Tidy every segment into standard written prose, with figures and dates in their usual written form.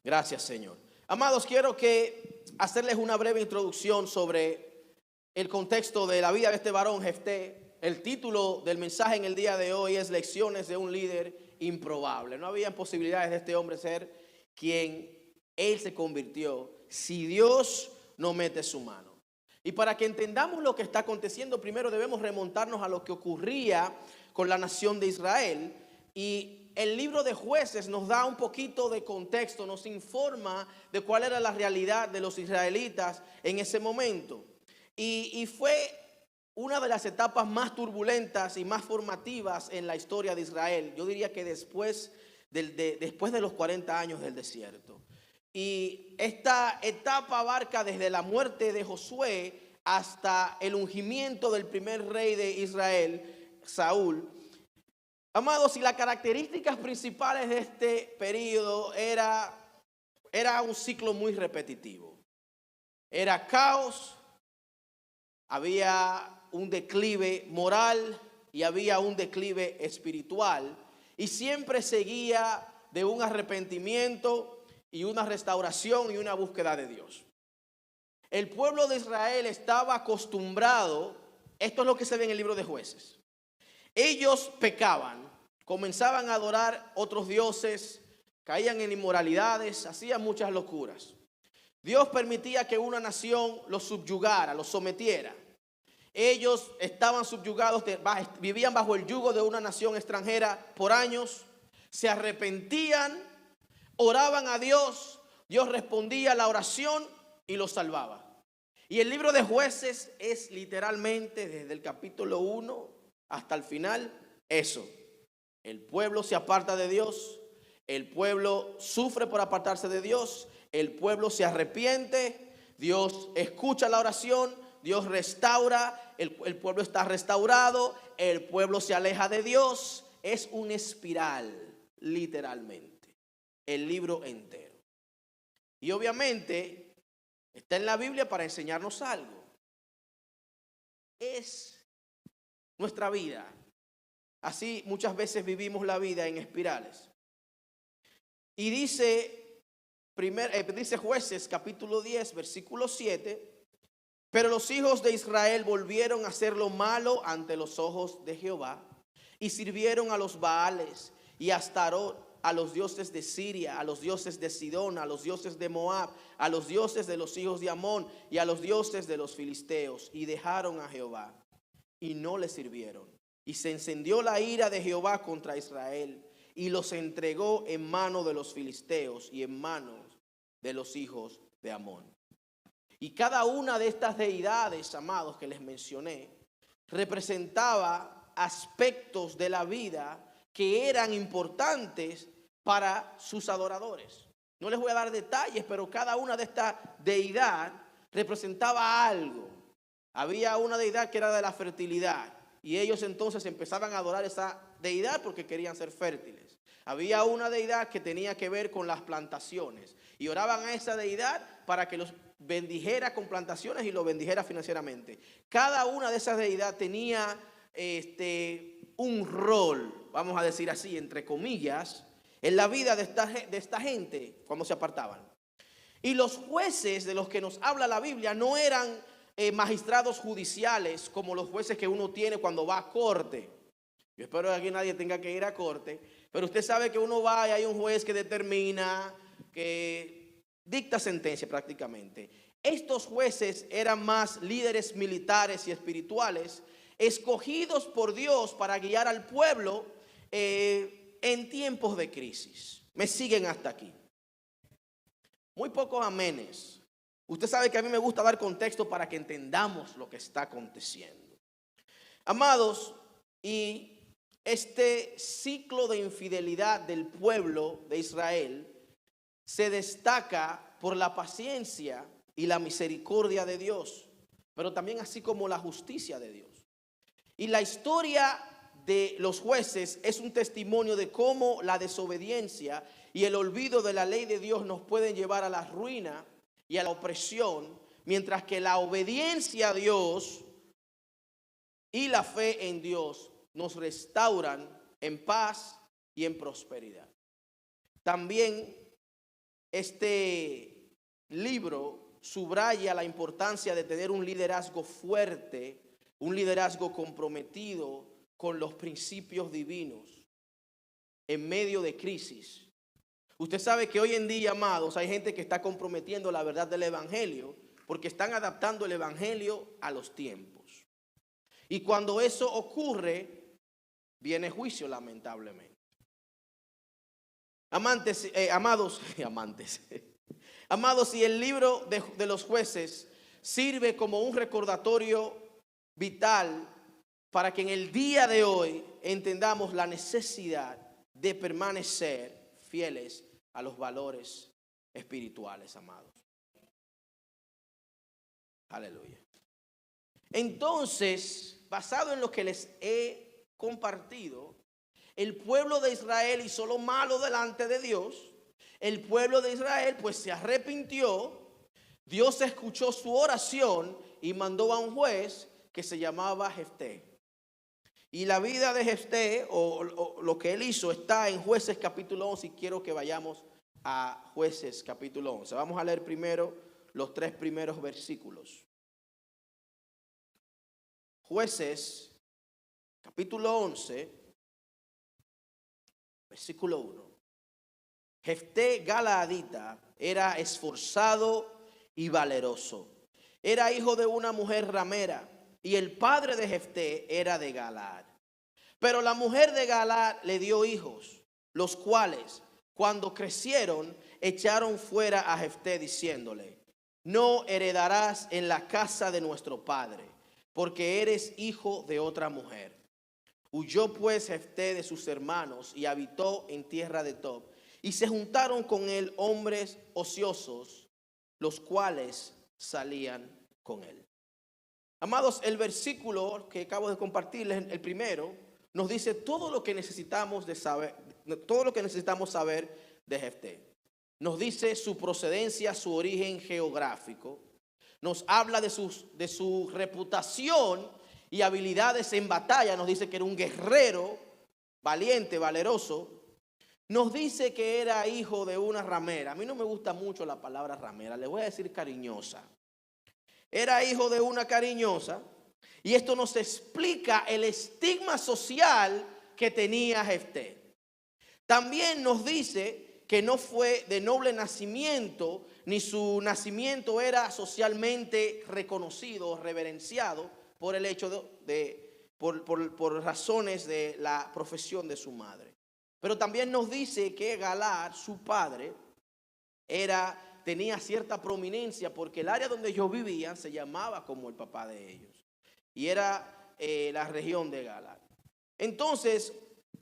Gracias, Señor. Amados, quiero hacerles una breve introducción sobre el contexto de la vida de este varón Jefté. El título del mensaje en el día de hoy es Lecciones de un líder improbable. No había posibilidades de este hombre ser quien él se convirtió si Dios no mete su mano. Y para que entendamos lo que está aconteciendo, primero debemos remontarnos a lo que ocurría con la nación de Israel. Y el libro de Jueces nos da un poquito de contexto, nos informa de cuál era la realidad de los israelitas en ese momento. Y fue una de las etapas más turbulentas y más formativas en la historia de Israel. Yo diría que después de los 40 años del desierto. Y esta etapa abarca desde la muerte de Josué hasta el ungimiento del primer rey de Israel, Saúl. Amados, y las características principales de este periodo era un ciclo muy repetitivo. Era caos, había un declive moral y había un declive espiritual. Y siempre seguía de un arrepentimiento y una restauración y una búsqueda de Dios. El pueblo de Israel estaba acostumbrado, esto es lo que se ve en el libro de Jueces. Ellos pecaban, comenzaban a adorar otros dioses, caían en inmoralidades, hacían muchas locuras. Dios permitía que una nación los subyugara, los sometiera. Ellos estaban subyugados, vivían bajo el yugo de una nación extranjera por años, se arrepentían, oraban a Dios, Dios respondía a la oración y los salvaba. Y el libro de Jueces es literalmente desde el capítulo 1 hasta el final eso. El pueblo se aparta de Dios, el pueblo sufre por apartarse de Dios, el pueblo se arrepiente, Dios escucha la oración, Dios restaura, el pueblo está restaurado, el pueblo se aleja de Dios. Es una espiral, literalmente, el libro entero. Y obviamente está en la Biblia para enseñarnos algo. Es nuestra vida. Así muchas veces vivimos la vida en espirales. Y dice Jueces capítulo 10, versículo 7. Pero los hijos de Israel volvieron a hacer lo malo ante los ojos de Jehová y sirvieron a los Baales y a Astarot, a los dioses de Siria, a los dioses de Sidón, a los dioses de Moab, a los dioses de los hijos de Amón y a los dioses de los filisteos, y dejaron a Jehová y no le sirvieron. Y se encendió la ira de Jehová contra Israel y los entregó en mano de los filisteos y en manos de los hijos de Amón. Y cada una de estas deidades, amados, que les mencioné, representaba aspectos de la vida que eran importantes para sus adoradores. No les voy a dar detalles, pero cada una de estas deidades representaba algo. Había una deidad que era de la fertilidad y ellos entonces empezaban a adorar esa deidad porque querían ser fértiles. Había una deidad que tenía que ver con las plantaciones y oraban a esa deidad para que los bendijera con plantaciones y los bendijera financieramente. Cada una de esas deidades tenía un rol, vamos a decir así, entre comillas, en la vida de esta gente cuando se apartaban. Y los jueces de los que nos habla la Biblia no eran magistrados judiciales como los jueces que uno tiene cuando va a corte. Yo espero que aquí nadie tenga que ir a corte, pero usted sabe que uno va y hay un juez que determina, que dicta sentencia prácticamente. Estos jueces eran más líderes militares y espirituales, escogidos por Dios para guiar al pueblo en tiempos de crisis. ¿Me siguen hasta aquí? Muy pocos amenes. Usted sabe que a mí me gusta dar contexto para que entendamos lo que está aconteciendo. Amados, y este ciclo de infidelidad del pueblo de Israel se destaca por la paciencia y la misericordia de Dios, pero también así como la justicia de Dios. Y la historia de los jueces es un testimonio de cómo la desobediencia y el olvido de la ley de Dios nos pueden llevar a la ruina y a la opresión, mientras que la obediencia a Dios y la fe en Dios nos restauran en paz y en prosperidad. También este libro subraya la importancia de tener un liderazgo fuerte, un liderazgo comprometido con los principios divinos en medio de crisis. Usted sabe que hoy en día, amados, hay gente que está comprometiendo la verdad del evangelio porque están adaptando el evangelio a los tiempos. Y cuando eso ocurre, viene juicio, lamentablemente. Amados, amados, y el libro de los jueces sirve como un recordatorio vital para que en el día de hoy entendamos la necesidad de permanecer fieles a los valores espirituales, amados. Aleluya. Entonces, basado en lo que les he compartido, el pueblo de Israel hizo lo malo delante de Dios. El pueblo de Israel pues se arrepintió. Dios escuchó su oración y mandó a un juez que se llamaba Jefté. Y la vida de Jefté, o lo que él hizo, está en Jueces capítulo 11. Y quiero que vayamos a Jueces capítulo 11. Vamos a leer primero los 3 primeros versículos. Jueces capítulo 11, versículo 1. Jefté Galaadita era esforzado y valeroso. Era hijo de una mujer ramera, y el padre de Jefté era de Galaad. Pero la mujer de Galaad le dio hijos, los cuales, cuando crecieron, echaron fuera a Jefté, diciéndole: no heredarás en la casa de nuestro padre, porque eres hijo de otra mujer. Huyó pues Jefté de sus hermanos y habitó en tierra de Tob. Y se juntaron con él hombres ociosos, los cuales salían con él. Amados, el versículo que acabo de compartirles, el primero, nos dice todo lo que necesitamos saber de Jefté. Nos dice su procedencia, su origen geográfico. Nos habla de su reputación y habilidades en batalla. Nos dice que era un guerrero valiente, valeroso. Nos dice que era hijo de una ramera. A mí no me gusta mucho la palabra ramera, le voy a decir cariñosa. Era hijo de una cariñosa. Y esto nos explica el estigma social que tenía Jefté. También nos dice que no fue de noble nacimiento, ni su nacimiento era socialmente reconocido o reverenciado por el hecho por razones de la profesión de su madre. Pero también nos dice que Galaad, su padre, tenía cierta prominencia porque el área donde ellos vivían se llamaba como el papá de ellos. Y era la región de Galaad. Entonces,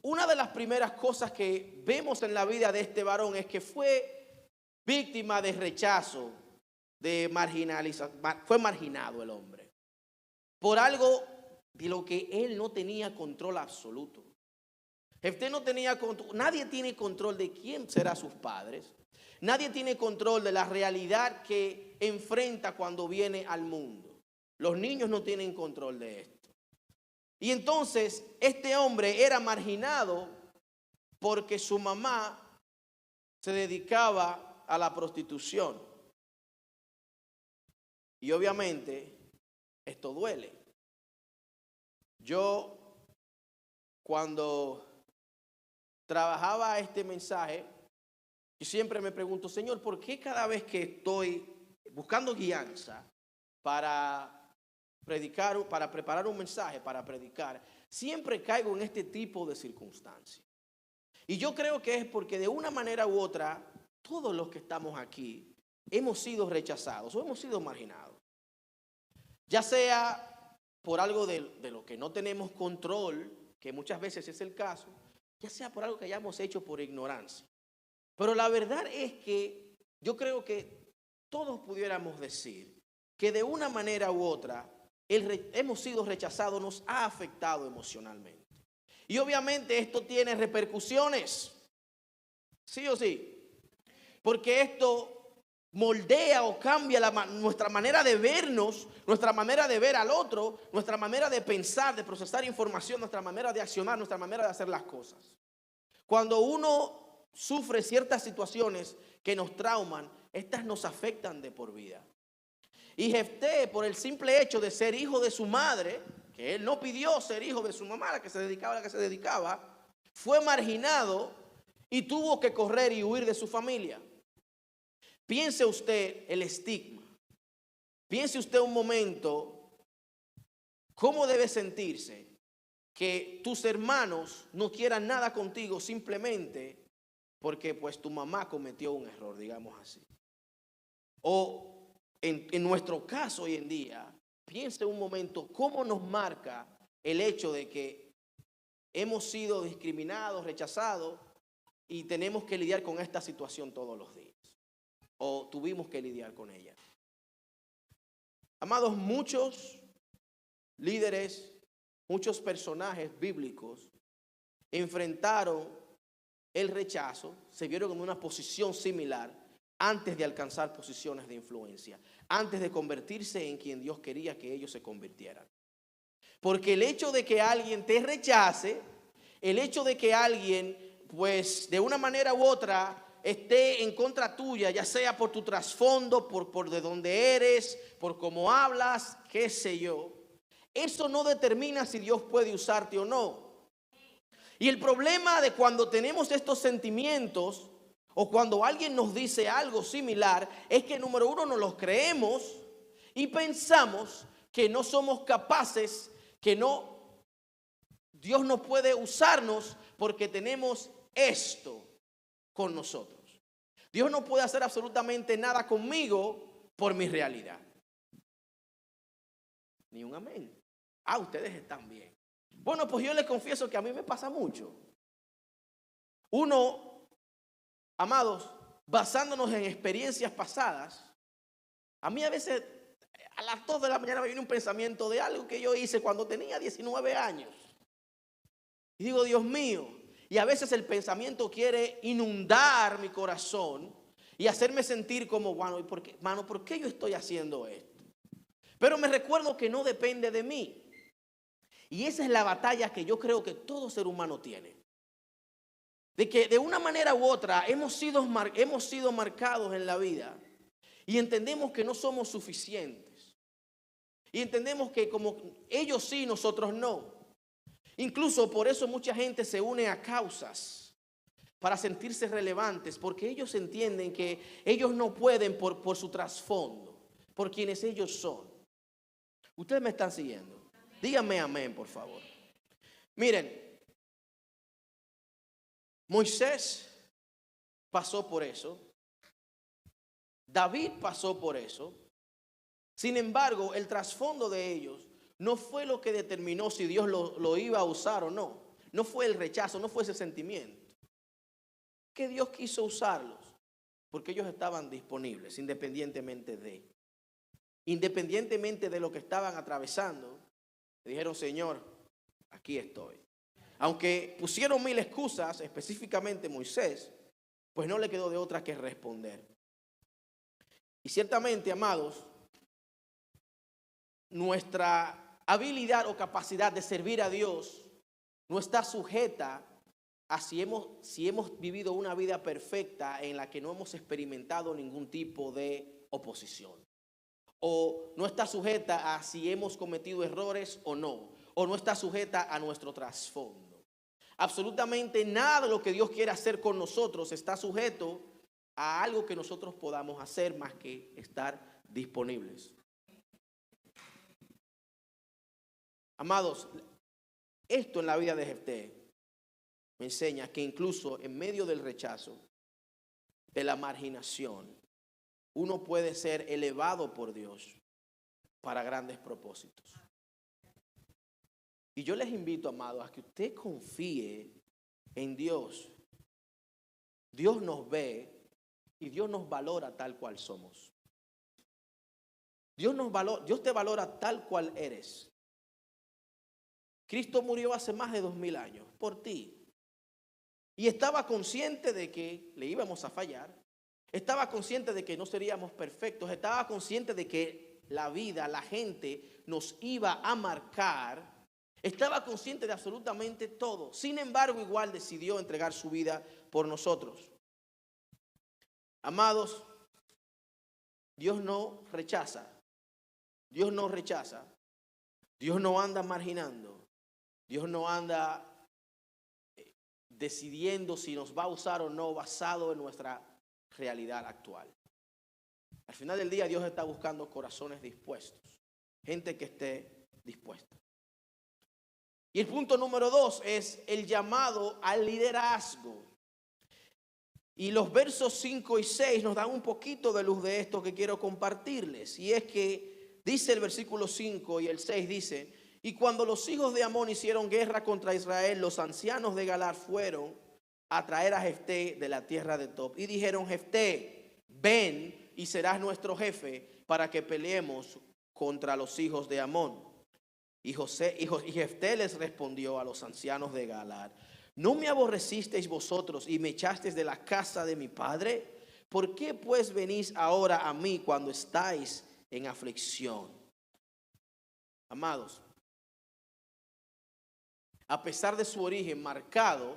una de las primeras cosas que vemos en la vida de este varón es que fue víctima de rechazo, de marginalización. Fue marginado el hombre por algo de lo que él no tenía control absoluto. Jefté no tenía control. Nadie tiene control de quién serán sus padres. Nadie tiene control de la realidad que enfrenta cuando viene al mundo. Los niños no tienen control de esto. Y entonces este hombre era marginado porque su mamá se dedicaba a la prostitución. Y obviamente esto duele. Yo, cuando trabajaba este mensaje, yo siempre me pregunto: Señor, ¿por qué cada vez que estoy buscando guianza para predicar, para preparar un mensaje, para predicar, siempre caigo en este tipo de circunstancias? Y yo creo que es porque de una manera u otra, todos los que estamos aquí hemos sido rechazados o hemos sido marginados. Ya sea por algo de lo que no tenemos control, que muchas veces es el caso, ya sea por algo que hayamos hecho por ignorancia. Pero la verdad es que yo creo que todos pudiéramos decir que de una manera u otra hemos sido rechazados, nos ha afectado emocionalmente. Y obviamente esto tiene repercusiones, sí o sí, porque esto moldea o cambia nuestra manera de vernos, nuestra manera de ver al otro, nuestra manera de pensar, de procesar información, nuestra manera de accionar, nuestra manera de hacer las cosas. Cuando uno sufre ciertas situaciones que nos trauman, estas nos afectan de por vida. Y Jefté, por el simple hecho de ser hijo de su madre, que él no pidió ser hijo de su mamá, a la que se dedicaba, fue marginado y tuvo que correr y huir de su familia. Piense usted el estigma. Piense usted un momento cómo debe sentirse que tus hermanos no quieran nada contigo simplemente porque pues tu mamá cometió un error, digamos así. O en nuestro caso hoy en día, piense un momento cómo nos marca el hecho de que hemos sido discriminados, rechazados y tenemos que lidiar con esta situación todos los días. O tuvimos que lidiar con ella. Amados, muchos líderes, muchos personajes bíblicos enfrentaron el rechazo, se vieron en una posición similar antes de alcanzar posiciones de influencia, antes de convertirse en quien Dios quería que ellos se convirtieran. Porque el hecho de que alguien te rechace, el hecho de que alguien, pues de una manera u otra, esté en contra tuya, ya sea por tu trasfondo, por de dónde eres, por cómo hablas, qué sé yo, eso no determina si Dios puede usarte o no. Y el problema de cuando tenemos estos sentimientos o cuando alguien nos dice algo similar es que número uno no los creemos y pensamos que no somos capaces, que Dios no puede usarnos porque tenemos esto con nosotros. Dios no puede hacer absolutamente nada conmigo por mi realidad. Ni un amén. Ustedes están bien. Bueno, pues yo les confieso que a mí me pasa mucho. Uno, amados, basándonos en experiencias pasadas, a mí a veces a las 2 de la mañana me viene un pensamiento de algo que yo hice cuando tenía 19 años. Y digo, Dios mío, y a veces el pensamiento quiere inundar mi corazón y hacerme sentir como, bueno, ¿por qué yo estoy haciendo esto? Pero me recuerdo que no depende de mí. Y esa es la batalla que yo creo que todo ser humano tiene. De que de una manera u otra hemos sido marcados en la vida y entendemos que no somos suficientes. Y entendemos que como ellos sí, nosotros no. Incluso por eso mucha gente se une a causas para sentirse relevantes, porque ellos entienden que ellos no pueden por su trasfondo, por quienes ellos son. Ustedes me están siguiendo. Díganme amén, por favor. Miren, Moisés pasó por eso. David pasó por eso. Sin embargo, el trasfondo de ellos no fue lo que determinó si Dios lo iba a usar o no. No fue el rechazo, no fue ese sentimiento. Que Dios quiso usarlos porque ellos estaban disponibles, independientemente de lo que estaban atravesando. Dijeron, Señor, aquí estoy. Aunque pusieron 1000 excusas, específicamente Moisés, pues no le quedó de otra que responder. Y ciertamente, amados, nuestra habilidad o capacidad de servir a Dios no está sujeta a si hemos vivido una vida perfecta en la que no hemos experimentado ningún tipo de oposición. O no está sujeta a si hemos cometido errores o no. O no está sujeta a nuestro trasfondo. Absolutamente nada de lo que Dios quiere hacer con nosotros está sujeto a algo que nosotros podamos hacer más que estar disponibles. Amados, esto en la vida de Jefté me enseña que incluso en medio del rechazo, de la marginación, uno puede ser elevado por Dios para grandes propósitos. Y yo les invito, amados, a que usted confíe en Dios. Dios nos ve y Dios nos valora tal cual somos. Dios te valora tal cual eres. Cristo murió hace más de 2000 años por ti. Y estaba consciente de que le íbamos a fallar. Estaba consciente de que no seríamos perfectos. Estaba consciente de que la vida, la gente nos iba a marcar. Estaba consciente de absolutamente todo. Sin embargo, igual decidió entregar su vida por nosotros. Amados, Dios no rechaza. Dios no rechaza. Dios no anda marginando. Dios no anda decidiendo si nos va a usar o no basado en nuestra realidad actual. Al final del día Dios está buscando corazones dispuestos, gente que esté dispuesta. Y el punto número 2 es el llamado al liderazgo. Y los versos 5 y 6 nos dan un poquito de luz de esto que quiero compartirles. Y es que dice el versículo 5 y el 6 dice: y cuando los hijos de Amón hicieron guerra contra Israel, los ancianos de Galaad fueron a traer a Jefté de la tierra de Tob. Y dijeron: Jefté, ven y serás nuestro jefe para que peleemos contra los hijos de Amón. Y Jefté les respondió a los ancianos de Galaad: ¿no me aborrecisteis vosotros y me echasteis de la casa de mi padre? ¿Por qué pues venís ahora a mí cuando estáis en aflicción? Amados, a pesar de su origen marcado,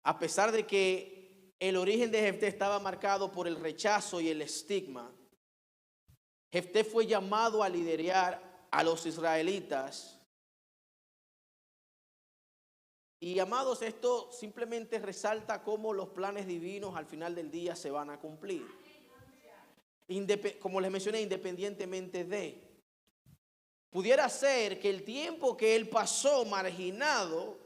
a pesar de que el origen de Jefté estaba marcado por el rechazo y el estigma, Jefté fue llamado a liderar a los israelitas. Y amados, esto simplemente resalta cómo los planes divinos al final del día se van a cumplir. Como les mencioné, independientemente de. Pudiera ser que el tiempo que él pasó marginado,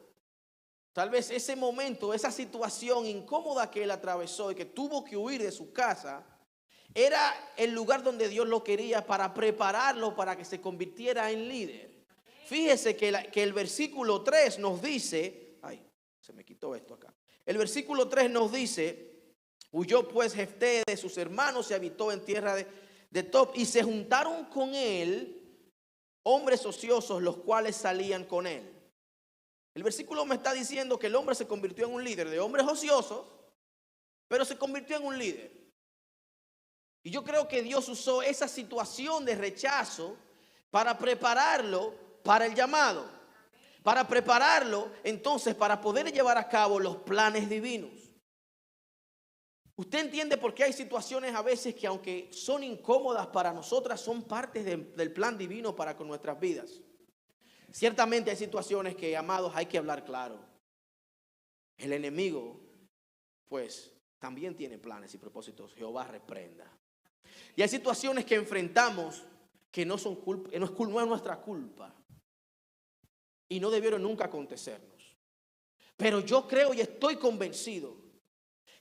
tal vez ese momento, esa situación incómoda que él atravesó y que tuvo que huir de su casa, era el lugar donde Dios lo quería para prepararlo para que se convirtiera en líder. Fíjese que el versículo 3 nos dice, se me quitó esto acá. El versículo 3 nos dice: huyó pues Jefté de sus hermanos y habitó en tierra de Tob, y se juntaron con él hombres ociosos, los cuales salían con él. El versículo me está diciendo que el hombre se convirtió en un líder de hombres ociosos, pero se convirtió en un líder. Y yo creo que Dios usó esa situación de rechazo para prepararlo para el llamado, para prepararlo entonces para poder llevar a cabo los planes divinos. Usted entiende por qué hay situaciones a veces que, aunque son incómodas para nosotras, son partes del plan divino para con nuestras vidas. Ciertamente hay situaciones que, amados, hay que hablar claro. El enemigo, pues, también tiene planes y propósitos. Jehová reprenda. Y hay situaciones que enfrentamos que no son culpa, no es nuestra culpa. Y no debieron nunca acontecernos. Pero yo creo y estoy convencido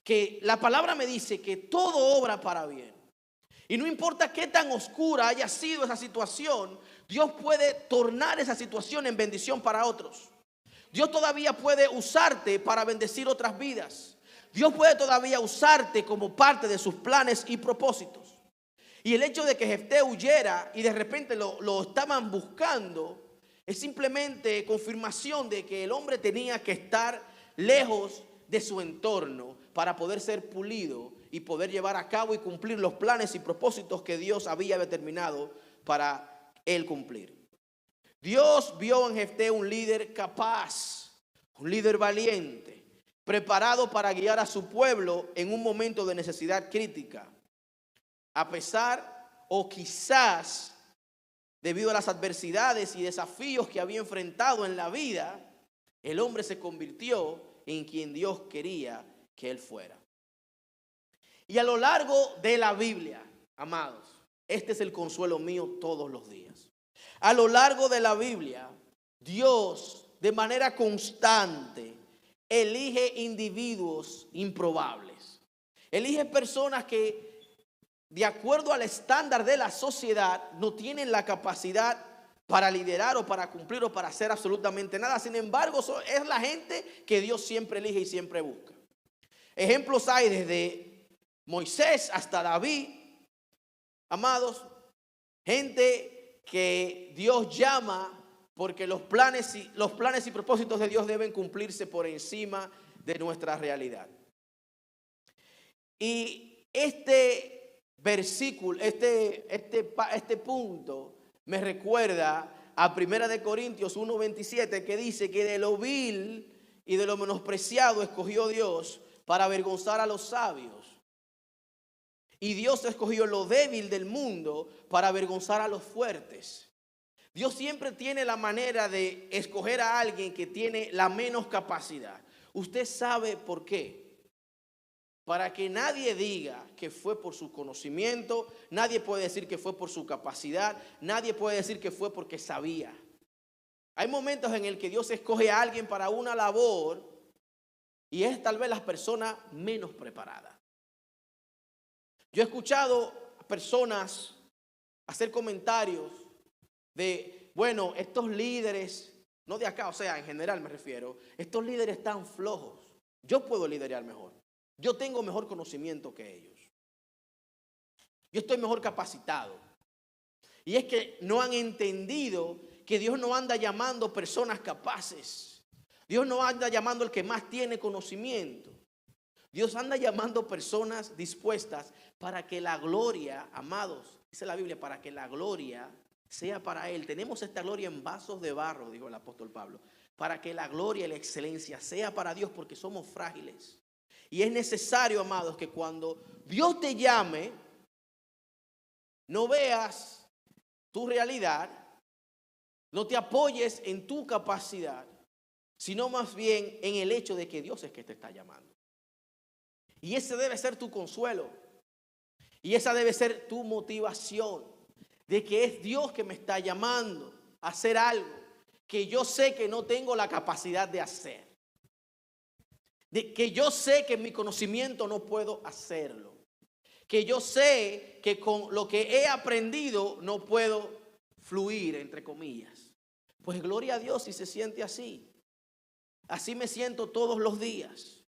que la palabra me dice que todo obra para bien. Y no importa qué tan oscura haya sido esa situación, Dios puede tornar esa situación en bendición para otros. Dios todavía puede usarte para bendecir otras vidas. Dios puede todavía usarte como parte de sus planes y propósitos. Y el hecho de que Jefté huyera y de repente lo estaban buscando es simplemente confirmación de que el hombre tenía que estar lejos de su entorno para poder ser pulido y poder llevar a cabo y cumplir los planes y propósitos que Dios había determinado para él cumplir. Dios vio en Jefté un líder capaz, un líder valiente, preparado para guiar a su pueblo en un momento de necesidad crítica. A pesar o quizás debido a las adversidades y desafíos que había enfrentado en la vida, el hombre se convirtió en quien Dios quería que él fuera. Y a lo largo de la Biblia, amados, este es el consuelo mío todos los días. A lo largo de la Biblia, Dios de manera constante elige individuos improbables. Elige personas que, de acuerdo al estándar de la sociedad, no tienen la capacidad para liderar o para cumplir o para hacer absolutamente nada. Sin embargo, es la gente que Dios siempre elige y siempre busca. Ejemplos hay desde Moisés hasta David. Amados, gente que Dios llama porque los planes y propósitos de Dios deben cumplirse por encima de nuestra realidad. Y este versículo, este punto me recuerda a 1 Corintios 1:27, que dice que de lo vil y de lo menospreciado escogió Dios para avergonzar a los sabios. Y Dios escogió lo débil del mundo para avergonzar a los fuertes. Dios siempre tiene la manera de escoger a alguien que tiene la menos capacidad. Usted sabe por qué. Para que nadie diga que fue por su conocimiento, nadie puede decir que fue por su capacidad, nadie puede decir que fue porque sabía. Hay momentos en el que Dios escoge a alguien para una labor y es tal vez la persona menos preparada. Yo he escuchado a personas hacer comentarios de, bueno, estos líderes, no de acá, o sea, en general me refiero, estos líderes están flojos. Yo puedo liderar mejor. Yo tengo mejor conocimiento que ellos. Yo estoy mejor capacitado. Y es que no han entendido que Dios no anda llamando personas capaces. Dios no anda llamando al que más tiene conocimiento. Dios anda llamando personas dispuestas para que la gloria, amados, dice la Biblia, para que la gloria sea para Él. Tenemos esta gloria en vasos de barro, dijo el apóstol Pablo, para que la gloria y la excelencia sea para Dios, porque somos frágiles. Y es necesario, amados, que cuando Dios te llame, no veas tu realidad, no te apoyes en tu capacidad, sino más bien en el hecho de que Dios es que te está llamando. Y ese debe ser tu consuelo. Y esa debe ser tu motivación, de que es Dios que me está llamando a hacer algo que yo sé que no tengo la capacidad de hacer. De que yo sé que en mi conocimiento no puedo hacerlo. Que yo sé que con lo que he aprendido no puedo fluir, entre comillas. Pues gloria a Dios si se siente así. Así me siento todos los días.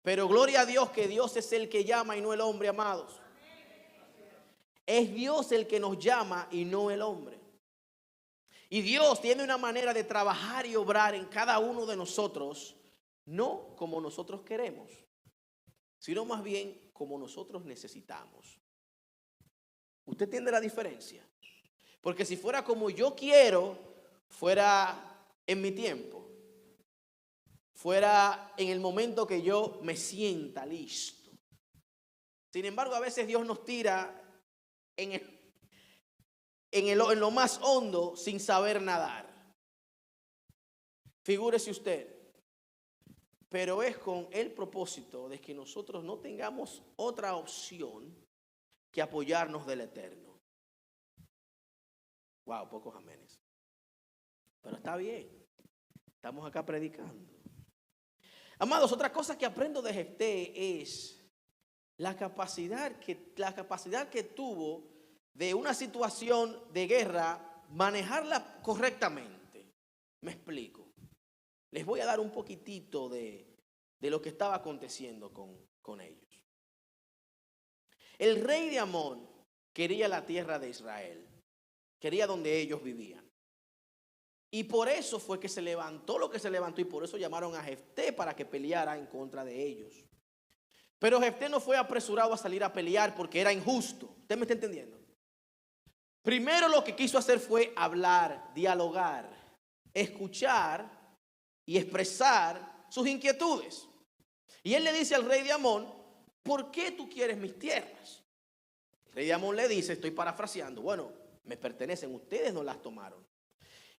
Pero gloria a Dios que Dios es el que llama y no el hombre, amados. Es Dios el que nos llama y no el hombre. Y Dios tiene una manera de trabajar y obrar en cada uno de nosotros, no como nosotros queremos, sino más bien como nosotros necesitamos. ¿Usted entiende la diferencia? Porque si fuera como yo quiero, fuera en mi tiempo, fuera en el momento que yo me sienta listo. Sin embargo, a veces Dios nos tira en lo más hondo sin saber nadar. Figúrese usted. Pero es con el propósito de que nosotros no tengamos otra opción que apoyarnos del Eterno. Wow, pocos amenes. Pero está bien. Estamos acá predicando. Amados, otra cosa que aprendo de Jefté es la capacidad que tuvo de una situación de guerra, manejarla correctamente. Me explico. Les voy a dar un poquitito de lo que estaba aconteciendo con ellos. El rey de Amón quería la tierra de Israel. Quería donde ellos vivían. Y por eso fue que se levantó lo que se levantó y por eso llamaron a Jefté para que peleara en contra de ellos. Pero Jefté no fue apresurado a salir a pelear porque era injusto. ¿Usted me está entendiendo? Primero lo que quiso hacer fue hablar, dialogar, escuchar y expresar sus inquietudes. Y él le dice al rey de Amón, ¿por qué tú quieres mis tierras? El rey de Amón le dice, estoy parafraseando, bueno, me pertenecen, ustedes no las tomaron.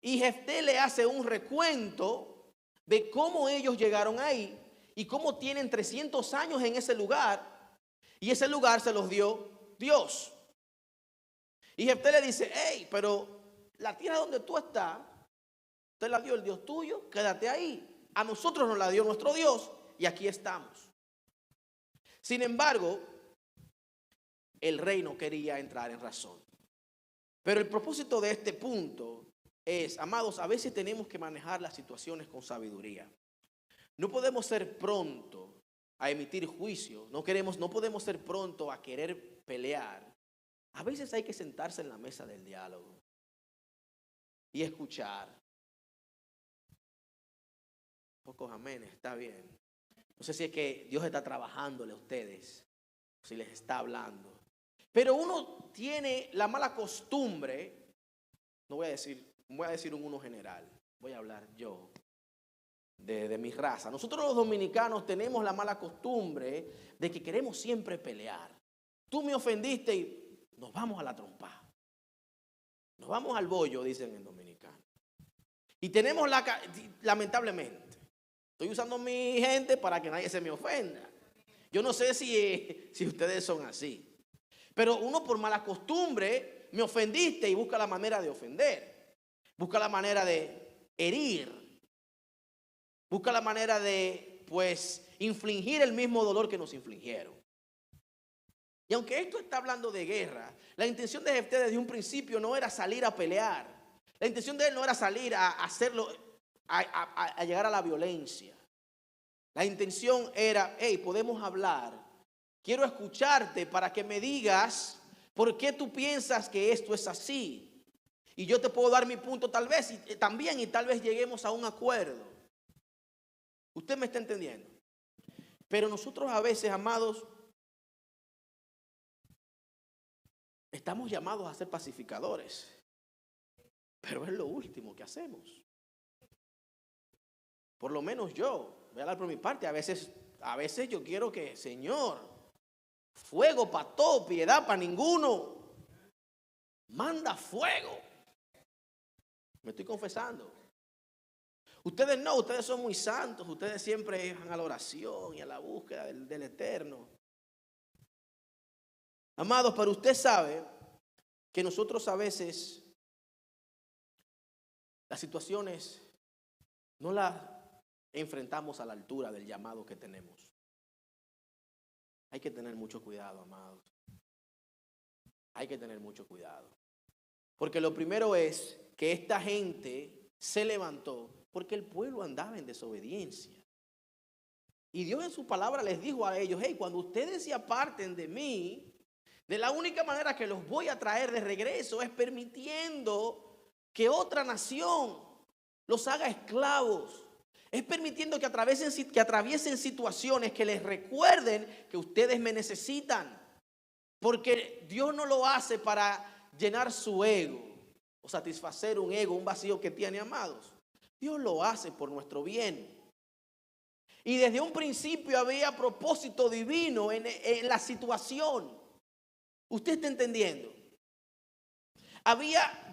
Y Jefté le hace un recuento de cómo ellos llegaron ahí y cómo tienen 300 años en ese lugar y ese lugar se los dio Dios. Y Jefté le dice, hey, pero la tierra donde tú estás, te la dio el Dios tuyo, quédate ahí. A nosotros nos la dio nuestro Dios y aquí estamos. Sin embargo, el rey no quería entrar en razón. Pero el propósito de este punto es, amados, a veces tenemos que manejar las situaciones con sabiduría. No podemos ser pronto a emitir juicio, no podemos ser pronto a querer pelear. A veces hay que sentarse en la mesa del diálogo y escuchar. Pocos amenes, está bien. No sé si es que Dios está trabajándole a ustedes, si les está hablando. Pero uno tiene la mala costumbre, voy a decir un uno general, voy a hablar yo de mi raza. Nosotros los dominicanos tenemos la mala costumbre de que queremos siempre pelear. tú me ofendiste y nos vamos a la trompa. Nos vamos al bollo, dicen en dominicano. Y tenemos lamentablemente, estoy usando mi gente para que nadie se me ofenda. Yo no sé si ustedes son así. Pero uno por mala costumbre me ofendiste y busca la manera de ofender. Busca la manera de herir. Busca la manera de, pues, infligir el mismo dolor que nos infligieron. Y aunque esto está hablando de guerra, la intención de Jefté desde un principio no era salir a pelear. La intención de él no era salir a hacerlo, a llegar a la violencia. La intención era, hey, podemos hablar. Quiero escucharte para que me digas por qué tú piensas que esto es así. Y yo te puedo dar mi punto tal vez y tal vez lleguemos a un acuerdo. ¿Usted me está entendiendo? Pero nosotros a veces, amados, estamos llamados a ser pacificadores. Pero es lo último que hacemos. Por lo menos yo, voy a hablar por mi parte, a veces yo quiero que, Señor, fuego para todo, piedad para ninguno. Manda fuego. Me estoy confesando. Ustedes no, ustedes son muy santos, ustedes siempre van a la oración y a la búsqueda del Eterno. Amados, pero usted sabe que nosotros a veces las situaciones no las enfrentamos a la altura del llamado que tenemos. Hay que tener mucho cuidado, amados. Hay que tener mucho cuidado. Porque lo primero es que esta gente se levantó porque el pueblo andaba en desobediencia. Y Dios en su palabra les dijo a ellos, hey, cuando ustedes se aparten de mí, de la única manera que los voy a traer de regreso es permitiendo que otra nación los haga esclavos. Es permitiendo que atraviesen situaciones que les recuerden que ustedes me necesitan. Porque Dios no lo hace para llenar su ego o satisfacer un ego, un vacío que tiene, amados. Dios lo hace por nuestro bien. Y desde un principio había propósito divino en la situación. ¿Usted está entendiendo?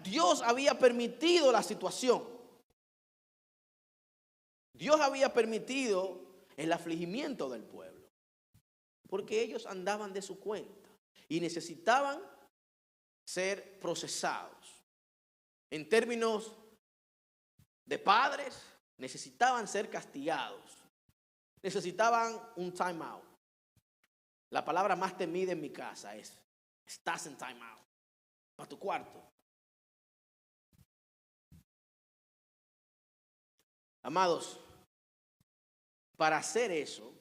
Dios había permitido la situación. Dios había permitido el afligimiento del pueblo. Porque ellos andaban de su cuenta y necesitaban ser procesados. En términos de padres, necesitaban ser castigados. Necesitaban un time out. La palabra más temida en mi casa es, estás en time out. Para tu cuarto. Amados, para hacer eso,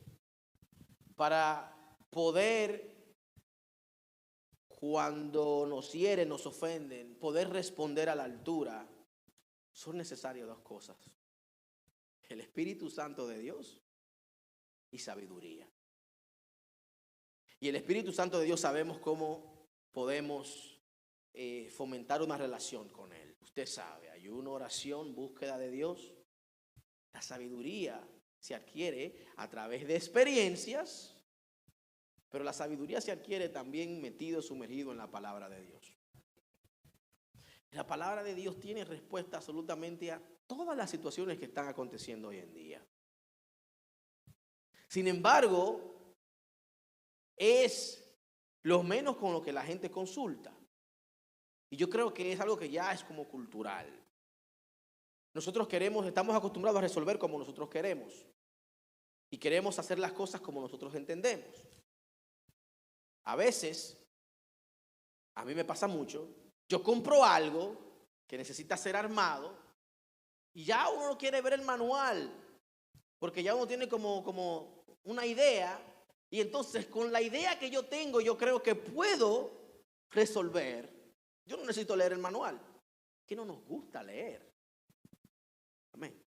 para poder, cuando nos hieren, nos ofenden, poder responder a la altura, son necesarias dos cosas: el Espíritu Santo de Dios y sabiduría. Y el Espíritu Santo de Dios sabemos cómo podemos fomentar una relación con Él. Usted sabe, ayuno, oración, búsqueda de Dios. La sabiduría se adquiere a través de experiencias, pero la sabiduría se adquiere también sumergido en la palabra de Dios. La palabra de Dios tiene respuesta absolutamente a todas las situaciones que están aconteciendo hoy en día. Sin embargo, es lo menos con lo que la gente consulta. Y yo creo que es algo que ya es como cultural. Nosotros estamos acostumbrados a resolver como nosotros queremos. Y queremos hacer las cosas como nosotros entendemos. A veces, a mí me pasa mucho, yo compro algo que necesita ser armado y ya uno no quiere ver el manual, porque ya uno tiene como una idea, y entonces con la idea que yo tengo, yo creo que puedo resolver. Yo no necesito leer el manual, que no nos gusta leer. Amén.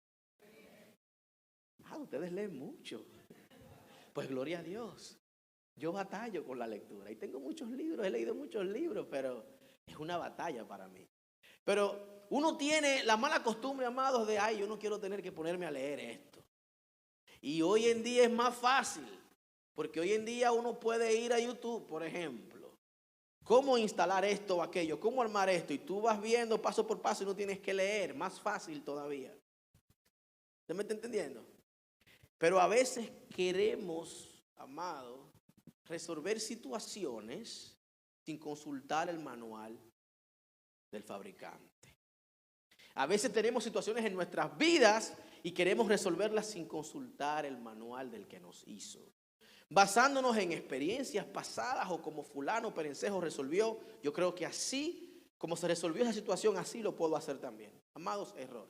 Ustedes leen mucho. Pues gloria a Dios. Yo batallo con la lectura y tengo muchos libros, he leído muchos libros, pero es una batalla para mí. Pero uno tiene la mala costumbre, amados, de, yo no quiero tener que ponerme a leer esto. Y hoy en día es más fácil, porque hoy en día uno puede ir a YouTube, por ejemplo, cómo instalar esto o aquello, cómo armar esto, y tú vas viendo paso por paso y no tienes que leer, más fácil todavía. ¿Usted me está entendiendo? Pero a veces queremos, amado, resolver situaciones sin consultar el manual del fabricante. A veces tenemos situaciones en nuestras vidas y queremos resolverlas sin consultar el manual del que nos hizo. Basándonos en experiencias pasadas o como fulano perencejo resolvió, yo creo que así como se resolvió esa situación, así lo puedo hacer también. Amados, error.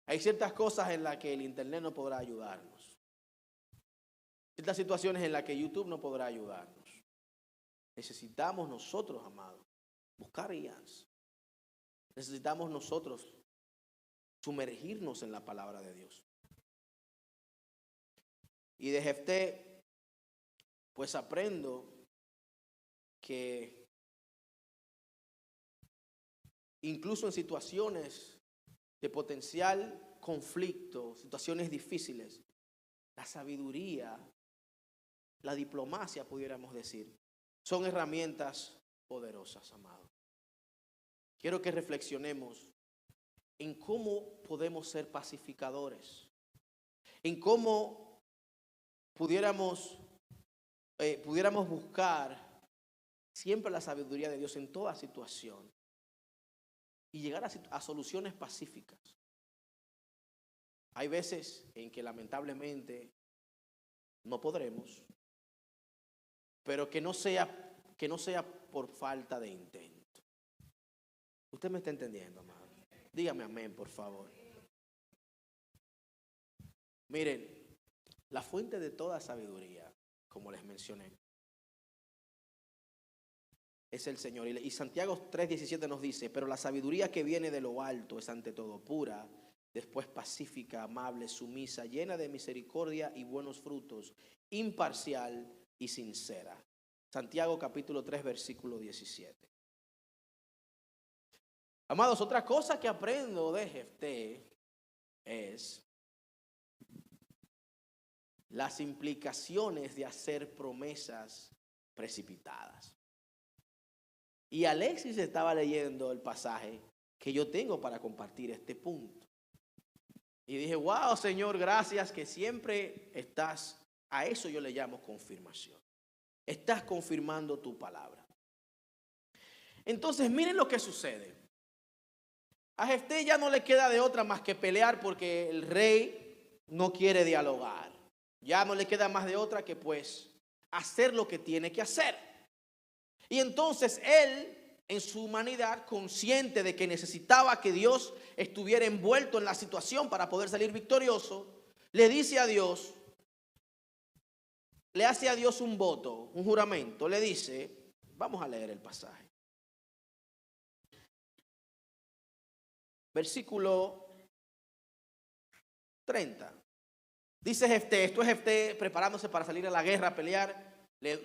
Hay ciertas cosas en las que el internet no podrá ayudarnos. Ciertas situaciones en las que YouTube no podrá ayudarnos. Necesitamos nosotros, amados, buscar guías. Necesitamos nosotros sumergirnos en la palabra de Dios. Y de Jefté, pues aprendo que incluso en situaciones de potencial conflicto, situaciones difíciles, la sabiduría, la diplomacia, pudiéramos decir, son herramientas poderosas, amados. Quiero que reflexionemos en cómo podemos ser pacificadores, en cómo pudiéramos buscar siempre la sabiduría de Dios en toda situación y llegar a soluciones pacíficas. Hay veces en que lamentablemente no podremos, pero que no sea por falta de intento. ¿Usted me está entendiendo, amado? Dígame amén, por favor. Miren, la fuente de toda sabiduría, como les mencioné, es el Señor. Y Santiago 3:17 nos dice, pero la sabiduría que viene de lo alto es ante todo pura, después pacífica, amable, sumisa, llena de misericordia y buenos frutos, imparcial y sincera. Santiago capítulo 3, versículo 17. Amados, otra cosa que aprendo de Jefté es las implicaciones de hacer promesas precipitadas. Y Alexis estaba leyendo el pasaje que yo tengo para compartir este punto. Y dije, wow, Señor, gracias que siempre estás, a eso yo le llamo confirmación. Estás confirmando tu palabra. Entonces, miren lo que sucede. A Jefté ya no le queda de otra más que pelear porque el rey no quiere dialogar. Ya no le queda más de otra que pues hacer lo que tiene que hacer. Y entonces él, en su humanidad, consciente de que necesitaba que Dios estuviera envuelto en la situación para poder salir victorioso, le dice a Dios, le hace a Dios un voto, un juramento, le dice, vamos a leer el pasaje. Versículo 30. Dice Jefté, esto es Jefté preparándose para salir a la guerra, a pelear.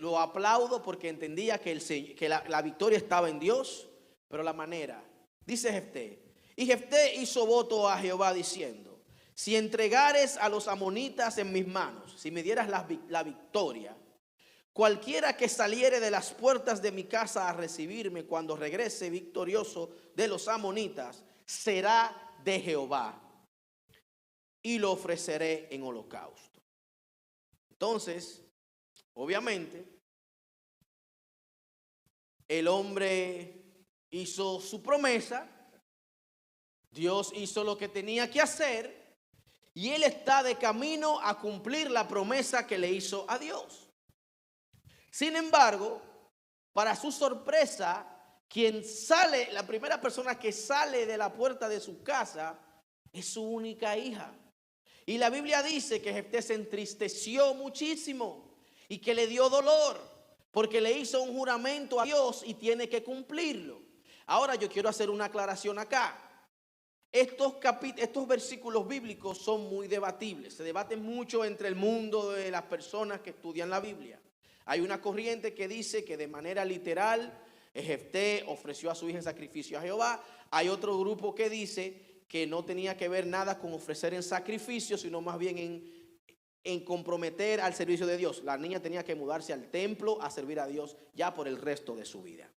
Lo aplaudo porque entendía que la victoria estaba en Dios, pero la manera. Dice Jefté, y Jefté hizo voto a Jehová diciendo, si entregares a los amonitas en mis manos, si me dieras la victoria, cualquiera que saliere de las puertas de mi casa a recibirme cuando regrese victorioso de los amonitas, será de Jehová. Y lo ofreceré en holocausto. Entonces, obviamente, el hombre hizo su promesa, Dios hizo lo que tenía que hacer y él está de camino a cumplir la promesa que le hizo a Dios. Sin embargo, para su sorpresa, la primera persona que sale de la puerta de su casa es su única hija. Y la Biblia dice que Jefté se entristeció muchísimo y que le dio dolor porque le hizo un juramento a Dios y tiene que cumplirlo. Ahora yo quiero hacer una aclaración acá. Estos versículos bíblicos son muy debatibles. Se debaten mucho entre el mundo de las personas que estudian la Biblia. Hay una corriente que dice que de manera literal Jefté ofreció a su hija en sacrificio a Jehová. Hay otro grupo que dice que no tenía que ver nada con ofrecer en sacrificio, sino más bien en comprometer al servicio de Dios. La niña tenía que mudarse al templo a servir a Dios ya por el resto de su vida.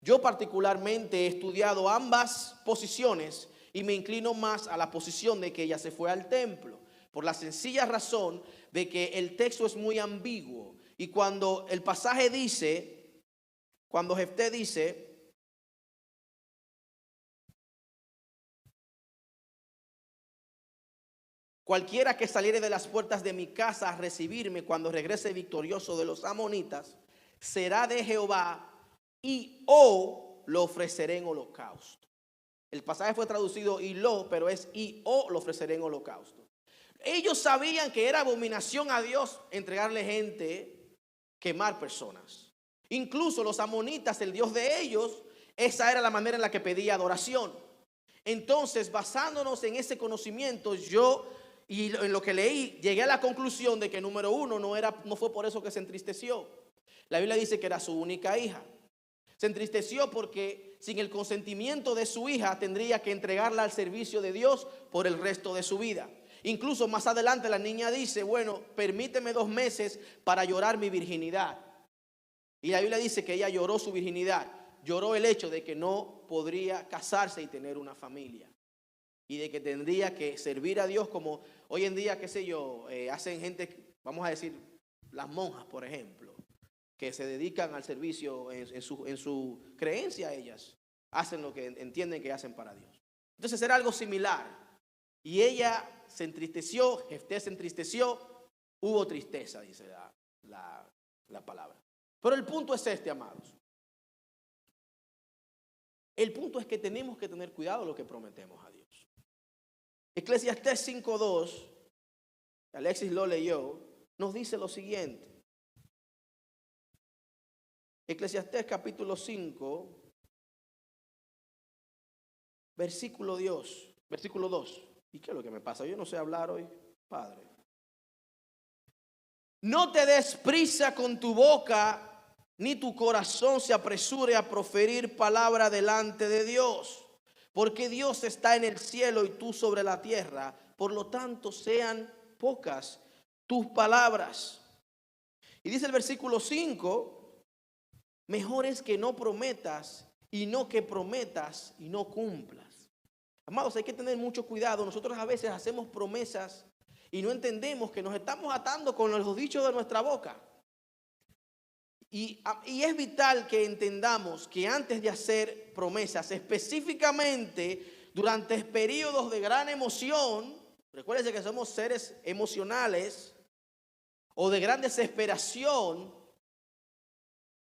Yo particularmente he estudiado ambas posiciones y me inclino más a la posición de que ella se fue al templo, por la sencilla razón de que el texto es muy ambiguo. Y cuando el pasaje dice, cuando Jefté dice, cualquiera que saliere de las puertas de mi casa a recibirme cuando regrese victorioso de los amonitas, será de Jehová y lo ofreceré en holocausto. El pasaje fue traducido pero es lo ofreceré en holocausto. Ellos sabían que era abominación a Dios entregarle gente, quemar personas. Incluso los amonitas, el Dios de ellos, esa era la manera en la que pedía adoración. Entonces, basándonos en ese conocimiento, y en lo que leí, llegué a la conclusión de que número uno, no fue por eso que se entristeció. La Biblia dice que era su única hija. Se entristeció porque sin el consentimiento de su hija tendría que entregarla al servicio de Dios por el resto de su vida. Incluso más adelante la niña dice, bueno, permíteme 2 meses para llorar mi virginidad. Y la Biblia dice que ella lloró su virginidad, lloró el hecho de que no podría casarse y tener una familia. Y de que tendría que servir a Dios como hoy en día, qué sé yo, hacen gente, vamos a decir, las monjas, por ejemplo, que se dedican al servicio en su creencia. Ellas hacen lo que entienden que hacen para Dios. Entonces era algo similar. Y ella se entristeció, Jefté se entristeció, hubo tristeza, dice la palabra. Pero el punto es este, amados. El punto es que tenemos que tener cuidado de lo que prometemos a Dios. Eclesiastés 5:2, Alexis lo leyó, nos dice lo siguiente. Eclesiastés capítulo 5, versículo 2. ¿Y qué es lo que me pasa? Yo no sé hablar hoy, Padre. No te des prisa con tu boca, ni tu corazón se apresure a proferir palabra delante de Dios, porque Dios está en el cielo y tú sobre la tierra. Por lo tanto, sean pocas tus palabras. Y dice el versículo 5, mejor es que no prometas y no que prometas y no cumplas. Amados, hay que tener mucho cuidado. Nosotros a veces hacemos promesas y no entendemos que nos estamos atando con los dichos de nuestra boca. Y es vital que entendamos que antes de hacer promesas, específicamente durante periodos de gran emoción, recuérdense que somos seres emocionales, o de gran desesperación,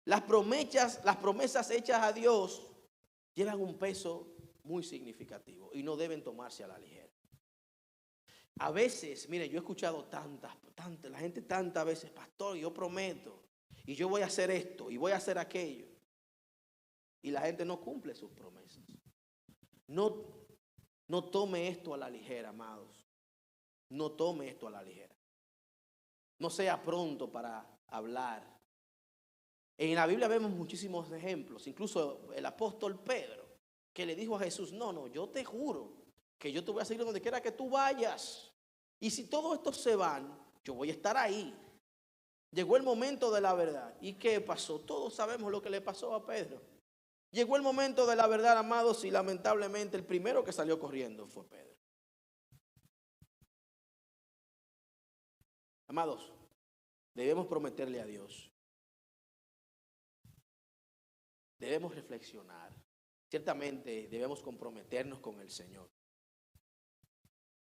las promesas hechas a Dios llevan un peso muy significativo y no deben tomarse a la ligera. A veces, mire, yo he escuchado la gente tantas veces, pastor, yo prometo, y yo voy a hacer esto, y voy a hacer aquello. Y la gente no cumple sus promesas. No tome esto a la ligera, amados. No tome esto a la ligera. No sea pronto para hablar. En la Biblia vemos muchísimos ejemplos, incluso el apóstol Pedro, que le dijo a Jesús, no, yo te juro que yo te voy a seguir donde quiera que tú vayas. Y si todos estos se van, yo voy a estar ahí. Llegó el momento de la verdad. ¿Y qué pasó? Todos sabemos lo que le pasó a Pedro. Llegó el momento de la verdad, amados, y lamentablemente el primero que salió corriendo fue Pedro. Amados, debemos prometerle a Dios. Debemos reflexionar. Ciertamente debemos comprometernos con el Señor.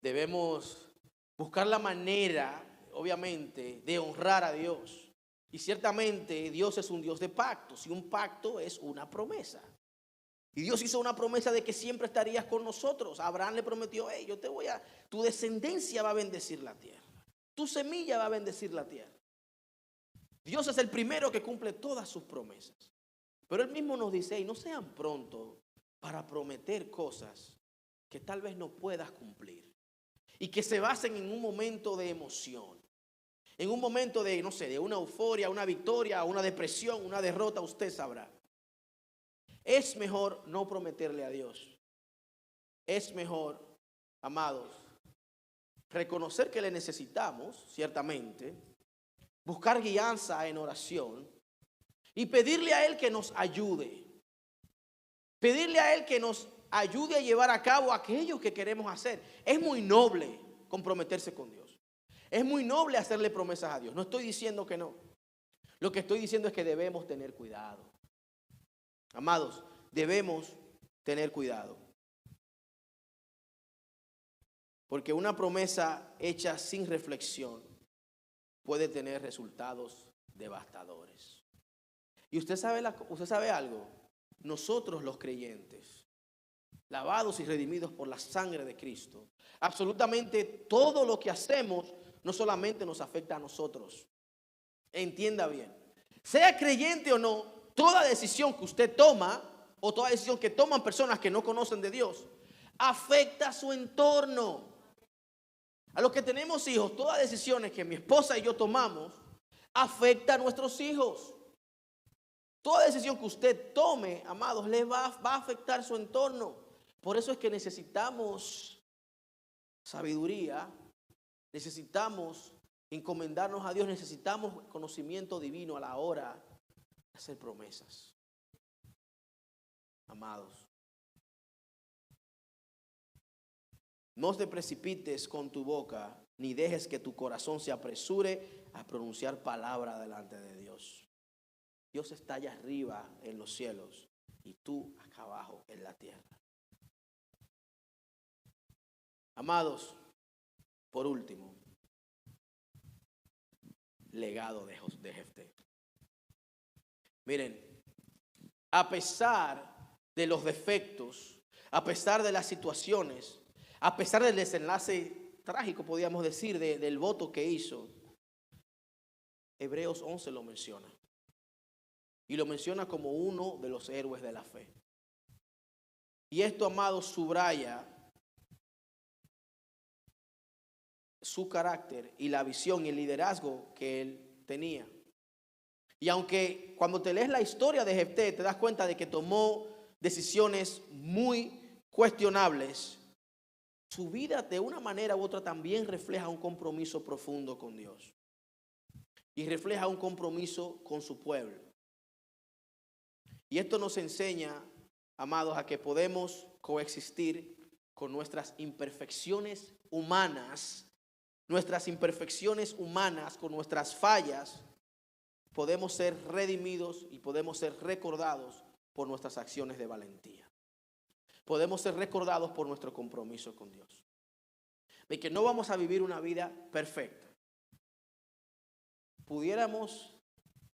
Debemos buscar la manera, obviamente, de honrar a Dios. Y ciertamente Dios es un Dios de pactos, y un pacto es una promesa. Y Dios hizo una promesa de que siempre estarías con nosotros. Abraham le prometió, tu descendencia va a bendecir la tierra. Tu semilla va a bendecir la tierra. Dios es el primero que cumple todas sus promesas. Pero Él mismo nos dice, no sean prontos para prometer cosas que tal vez no puedas cumplir. Y que se basen en un momento de emoción. En un momento de, de una euforia, una victoria, una depresión, una derrota, usted sabrá. Es mejor no prometerle a Dios. Es mejor, amados, reconocer que le necesitamos, ciertamente, buscar guianza en oración y pedirle a Él que nos ayude. Pedirle a Él que nos ayude a llevar a cabo aquello que queremos hacer. Es muy noble comprometerse con Dios. Es muy noble hacerle promesas a Dios. No estoy diciendo que no. Lo que estoy diciendo es que debemos tener cuidado. Amados, debemos tener cuidado. Porque una promesa hecha sin reflexión puede tener resultados devastadores. Y usted sabe algo. Nosotros los creyentes, lavados y redimidos por la sangre de Cristo, absolutamente todo lo que hacemos no solamente nos afecta a nosotros. Entienda bien. Sea creyente o no, toda decisión que usted toma o toda decisión que toman personas que no conocen de Dios afecta a su entorno. A los que tenemos hijos, todas decisiones que mi esposa y yo tomamos afecta a nuestros hijos. Toda decisión que usted tome, amados, le va a afectar su entorno. Por eso es que necesitamos sabiduría, necesitamos encomendarnos a Dios, necesitamos conocimiento divino a la hora de hacer promesas. Amados, no te precipites con tu boca, ni dejes que tu corazón se apresure a pronunciar palabra delante de Dios. Dios está allá arriba en los cielos y tú acá abajo en la tierra. Amados, por último, legado de Jefté. Miren, a pesar de los defectos, a pesar de las situaciones, a pesar del desenlace trágico, podríamos decir, del voto que hizo, Hebreos 11 lo menciona. Y lo menciona como uno de los héroes de la fe. Y esto, amados, subraya su carácter y la visión y el liderazgo que él tenía. Y aunque cuando te lees la historia de Jefté te das cuenta de que tomó decisiones muy cuestionables, su vida de una manera u otra también refleja un compromiso profundo con Dios. Y refleja un compromiso con su pueblo. Y esto nos enseña, amados, a que podemos coexistir con nuestras imperfecciones humanas, con nuestras fallas. Podemos ser redimidos y podemos ser recordados por nuestras acciones de valentía. Podemos ser recordados por nuestro compromiso con Dios. De que no vamos a vivir una vida perfecta. Pudiéramos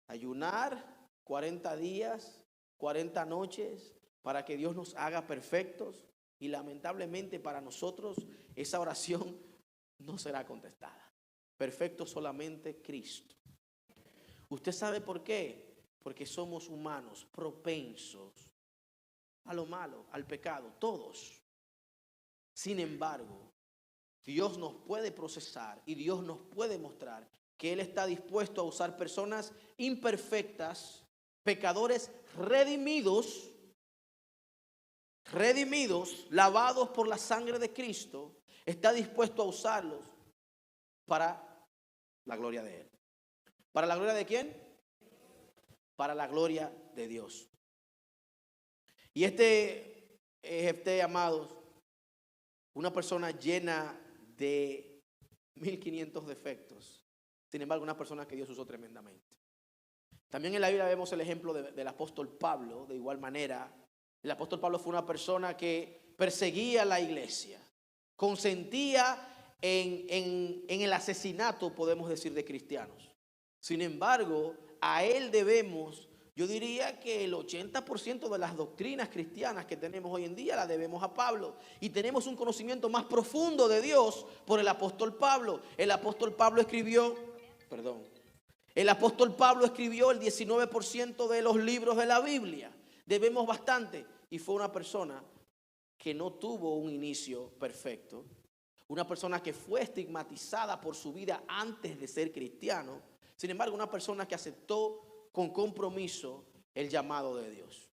ayunar 40 días, 40 noches para que Dios nos haga perfectos y lamentablemente para nosotros esa oración no será contestada. Perfecto solamente Cristo. ¿Usted sabe por qué? Porque somos humanos propensos a lo malo, al pecado, todos. Sin embargo, Dios nos puede procesar y Dios nos puede mostrar que Él está dispuesto a usar personas imperfectas, pecadores redimidos, lavados por la sangre de Cristo, está dispuesto a usarlos para la gloria de Él. ¿Para la gloria de quién? Para la gloria de Dios. Y Jefté, amados, una persona llena de 1500 defectos. Sin embargo, una persona que Dios usó tremendamente. También en la Biblia vemos el ejemplo del apóstol Pablo. De igual manera, el apóstol Pablo fue una persona que perseguía a la iglesia, consentía en el asesinato, podemos decir, de cristianos. Sin embargo, a él debemos, yo diría que el 80% de las doctrinas cristianas que tenemos hoy en día la debemos a Pablo. Y tenemos un conocimiento más profundo de Dios por el apóstol Pablo. El apóstol Pablo escribió el 19% de los libros de la Biblia. Debemos bastante. Y fue una persona que no tuvo un inicio perfecto. Una persona que fue estigmatizada por su vida antes de ser cristiano. Sin embargo, una persona que aceptó con compromiso el llamado de Dios.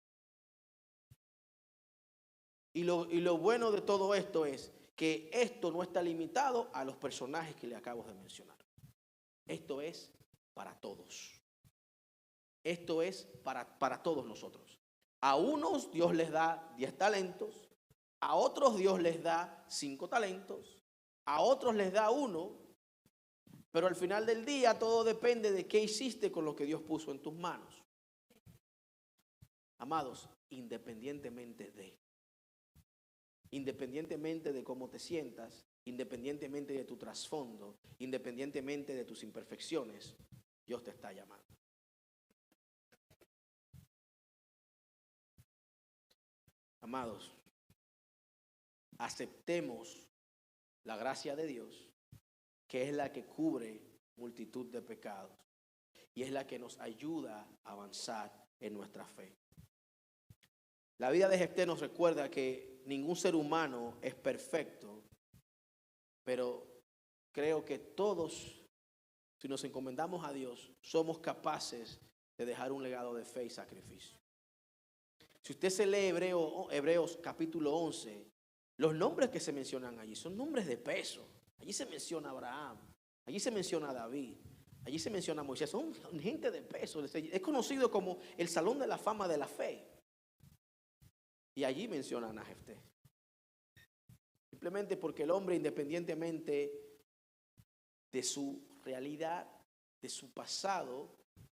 Y lo bueno de todo esto es que esto no está limitado a los personajes que le acabo de mencionar. Esto es para todos. Esto es para todos nosotros. A unos Dios les da 10 talentos, a otros Dios les da 5 talentos, a otros les da 1, pero al final del día todo depende de qué hiciste con lo que Dios puso en tus manos. Amados, independientemente de cómo te sientas, independientemente de tu trasfondo, independientemente de tus imperfecciones, Dios te está llamando. Amados, aceptemos la gracia de Dios, que es la que cubre multitud de pecados y es la que nos ayuda a avanzar en nuestra fe. La vida de Jefté nos recuerda que ningún ser humano es perfecto, pero creo que todos, si nos encomendamos a Dios, somos capaces de dejar un legado de fe y sacrificio. Si usted se lee Hebreos capítulo 11, los nombres que se mencionan allí son nombres de peso. Allí se menciona a Abraham, allí se menciona a David, allí se menciona a Moisés. Son gente de peso. Es conocido como el Salón de la Fama de la Fe. Y allí mencionan a Jefté. Simplemente porque el hombre, independientemente de su realidad, de su pasado,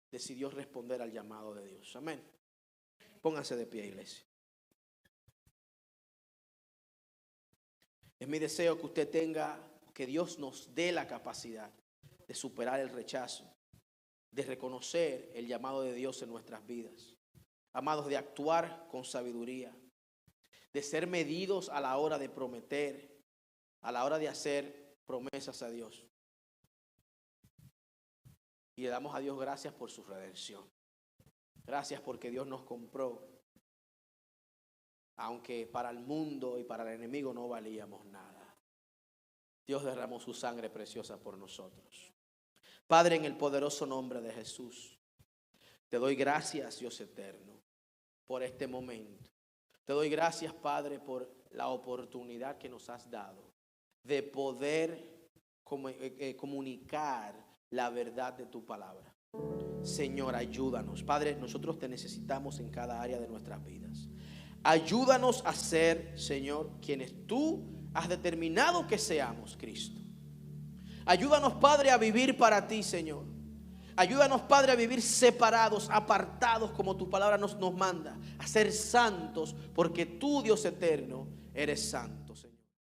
decidió responder al llamado de Dios. Amén. Pónganse de pie, iglesia. Es mi deseo que usted que Dios nos dé la capacidad de superar el rechazo, de reconocer el llamado de Dios en nuestras vidas. Amados, de actuar con sabiduría, de ser medidos a la hora de prometer, a la hora de hacer promesas a Dios. Y le damos a Dios gracias por su redención. Gracias porque Dios nos compró, aunque para el mundo y para el enemigo no valíamos nada. Dios derramó su sangre preciosa por nosotros. Padre, en el poderoso nombre de Jesús, te doy gracias, Dios eterno, por este momento. Te doy gracias, Padre, por la oportunidad que nos has dado de poder comunicar la verdad de tu palabra. Señor, ayúdanos. Padre, nosotros te necesitamos en cada área de nuestras vidas. Ayúdanos a ser, Señor, quienes tú has determinado que seamos, Cristo. Ayúdanos, Padre, a vivir para ti, Señor. Ayúdanos, Padre, a vivir separados, apartados, como tu palabra nos manda, a ser santos, porque tú, Dios eterno, eres santo.